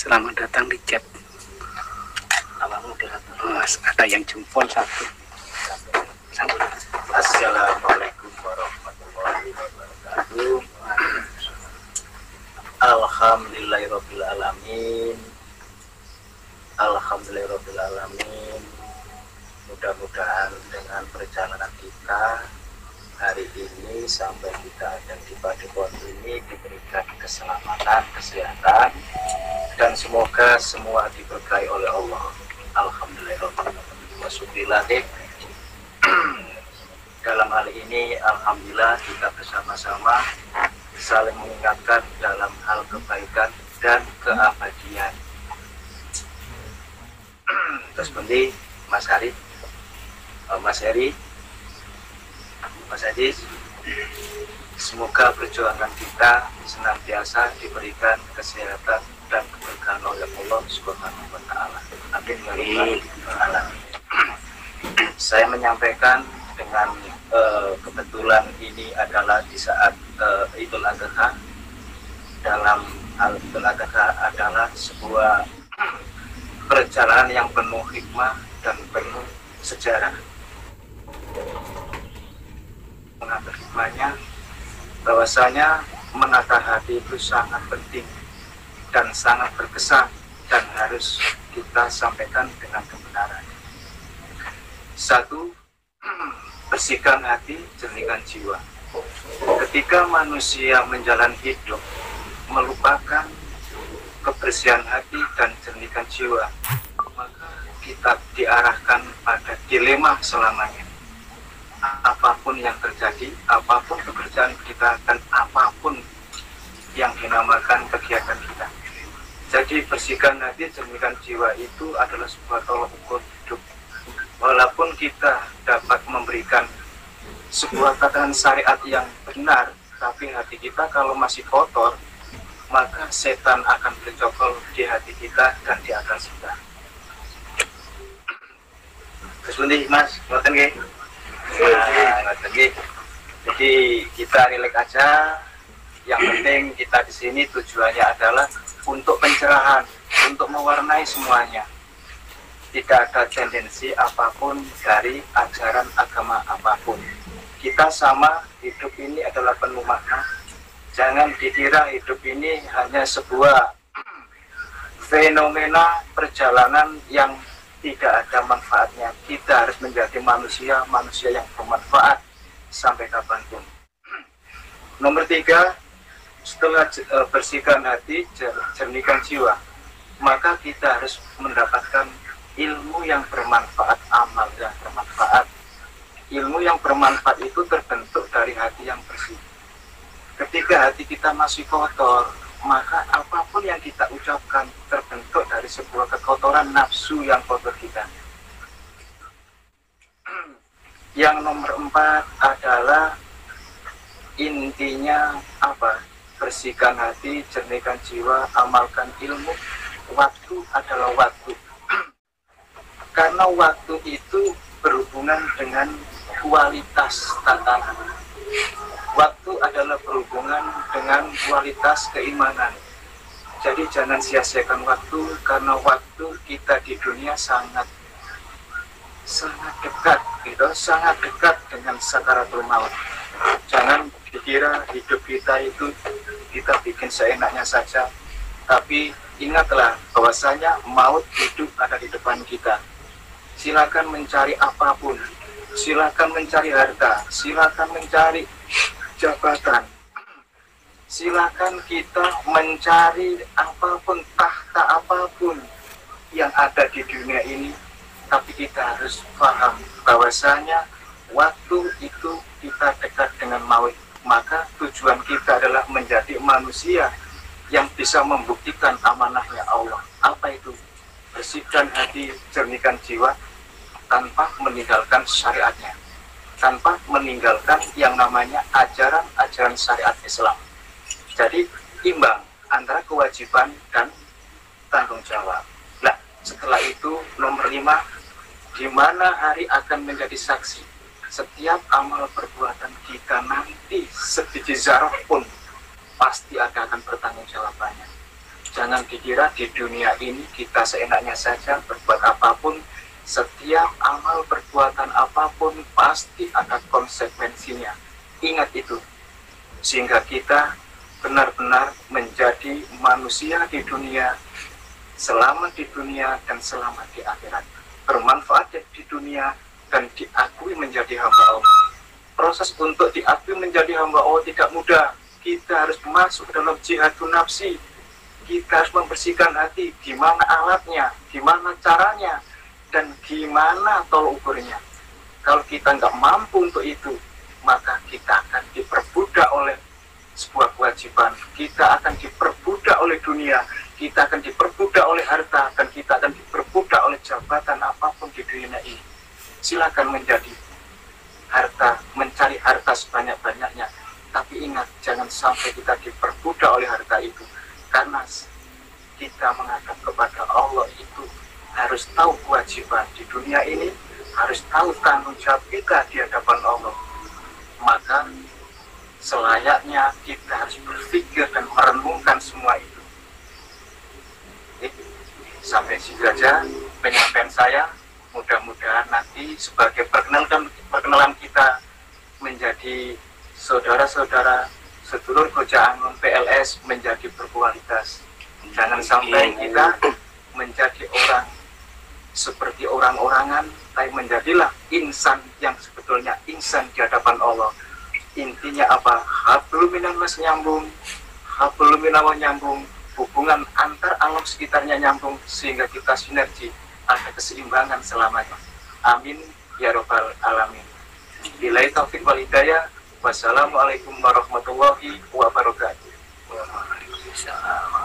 Selamat datang di chat. Oh, ada yang jempol satu. Assalamualaikum warahmatullahi wabarakatuh. Alhamdulillahirabbil alamin. Alhamdulillahirabbil alamin. Mudah-mudahan dengan perjalanan kita hari ini sampai kita ada di Padepokan ini diberikan keselamatan, kesehatan, dan semoga semua diberkahi oleh Allah. Alhamdulillah. Dalam hal ini alhamdulillah kita bersama-sama saling mengingatkan dalam hal kebaikan dan keabadian. Terus penting Mas Hari, Mas Heri, Mas Adis, semoga perjuangan kita senantiasa diberikan kesehatan dan keberkahan oleh Allah Subhanahu wa Ta'ala. Amin ya rabbal alamin. Saya menyampaikan dengan kebetulan ini adalah di saat Idul Adha. Dalam hal Idul Adha adalah sebuah perjalanan yang penuh hikmah dan penuh sejarah. Mengatur hikmahnya bahwasanya menata hati itu sangat penting dan sangat berkesan dan harus kita sampaikan dengan kebenaran. Satu, bersihkan hati, jernihkan jiwa. Ketika manusia menjalani hidup melupakan kebersihan hati dan jernihkan jiwa, maka kita diarahkan pada dilema selamanya. Apapun yang terjadi, apapun pekerjaan kita, dan apapun yang dinamakan kegiatan kita. Jadi bersihkan hati, jernihkan jiwa itu adalah sebuah tolak ukur hidup. Walaupun kita dapat memberikan sebuah tatanan syariat yang benar, tapi hati kita kalau masih kotor, maka setan akan bercokol di hati kita dan di atas kita. Kesundi Mas, ngoten nggih. Jadi kita rileks aja. Yang penting kita di sini tujuannya adalah untuk pencerahan, untuk mewarnai semuanya. Tidak ada tendensi apapun dari ajaran agama apapun. Kita sama, hidup ini adalah penuh makna. Jangan dikira hidup ini hanya sebuah fenomena perjalanan yang tidak ada manfaatnya. Kita harus menjadi manusia yang bermanfaat sampai kapanpun. Nomor 3, setelah bersihkan hati, jernihkan jiwa, maka kita harus mendapatkan ilmu yang bermanfaat, amal yang bermanfaat. Ilmu yang bermanfaat itu terbentuk dari hati yang bersih. Ketika hati kita masih kotor, maka apapun yang kita ucapkan terbentuk dari sebuah kekotoran nafsu yang kotor kita. Yang nomor 4 adalah intinya apa? Bersihkan hati, jernihkan jiwa, amalkan ilmu. Waktu adalah waktu. Karena waktu itu berhubungan dengan kualitas tatanan. Waktu adalah berhubungan dengan kualitas keimanan. Jadi jangan sia-siakan waktu, karena waktu kita di dunia sangat dekat, gitu, sangat dekat dengan sakaratul maut. Jangan dikira hidup kita itu kita bikin seenaknya saja, tapi ingatlah bahwasanya maut hidup ada di depan kita. Silakan mencari apapun, silakan mencari harta, silakan mencari jabatan, silakan kita mencari apapun, tahta apapun yang ada di dunia ini, tapi kita harus paham bahwasanya waktu itu kita dekat dengan maut. Maka tujuan kita adalah menjadi manusia yang bisa membuktikan amanahnya Allah. Apa itu? Bersihkan hati, jernihkan jiwa, tanpa meninggalkan syariatnya, tanpa meninggalkan yang namanya ajaran syariat Islam. Jadi imbang antara kewajiban dan tanggung jawab. Nah, setelah itu nomor 5, di mana hari akan menjadi saksi. Setiap amal perbuatan kita nanti sebiji zarah pun pasti akan bertanggung jawabannya. Jangan dikira di dunia ini kita seenaknya saja berbuat apapun. Setiap amal perbuatan apapun pasti ada konsekuensinya. Ingat itu. Sehingga kita benar-benar menjadi manusia di dunia, selamat di dunia dan selamat di akhirat. Bermanfaat di dunia dan diakui menjadi hamba Allah. Proses untuk diakui menjadi hamba Allah tidak mudah. Kita harus masuk dalam jihadun nafsi. Kita harus membersihkan hati, gimana alatnya, gimana caranya, dan gimana tolak ukurnya. Kalau kita nggak mampu untuk itu, maka kita akan diperbudak oleh sebuah kewajiban. Kita akan diperbudak oleh dunia, kita akan diperbudak oleh harta, dan kita akan diperbudak oleh jabatan apapun di dunia ini. Silakan menjadi harta, mencari harta sebanyak-banyaknya. Tapi ingat, jangan sampai kita diperbudak oleh harta itu. Karena kita menghadap kepada Allah itu harus tahu kewajiban di dunia ini, harus tahu tanggung jawab kita di hadapan Allah. Maka selayaknya kita harus berpikir dan merenungkan semua itu. Sampai sini saja penyampaian saya. Mudah-mudahan nanti sebagai perkenalan kita menjadi saudara-saudara sedulur Koja Angon PLS menjadi berkualitas. Jangan sampai kita menjadi orang seperti orang-orangan, tapi menjadilah insan yang sebetulnya insan di hadapan Allah. Intinya apa? Hablum minan nas nyambung, hablum minallah nyambung, hubungan antar alam sekitarnya nyambung, sehingga kita sinergi, ada keseimbangan selamanya. Amin ya robbal alamin. Billahi taufiq wal hidayah. Wassalamualaikum warahmatullahi wabarakatuh. Waalaikumsalam.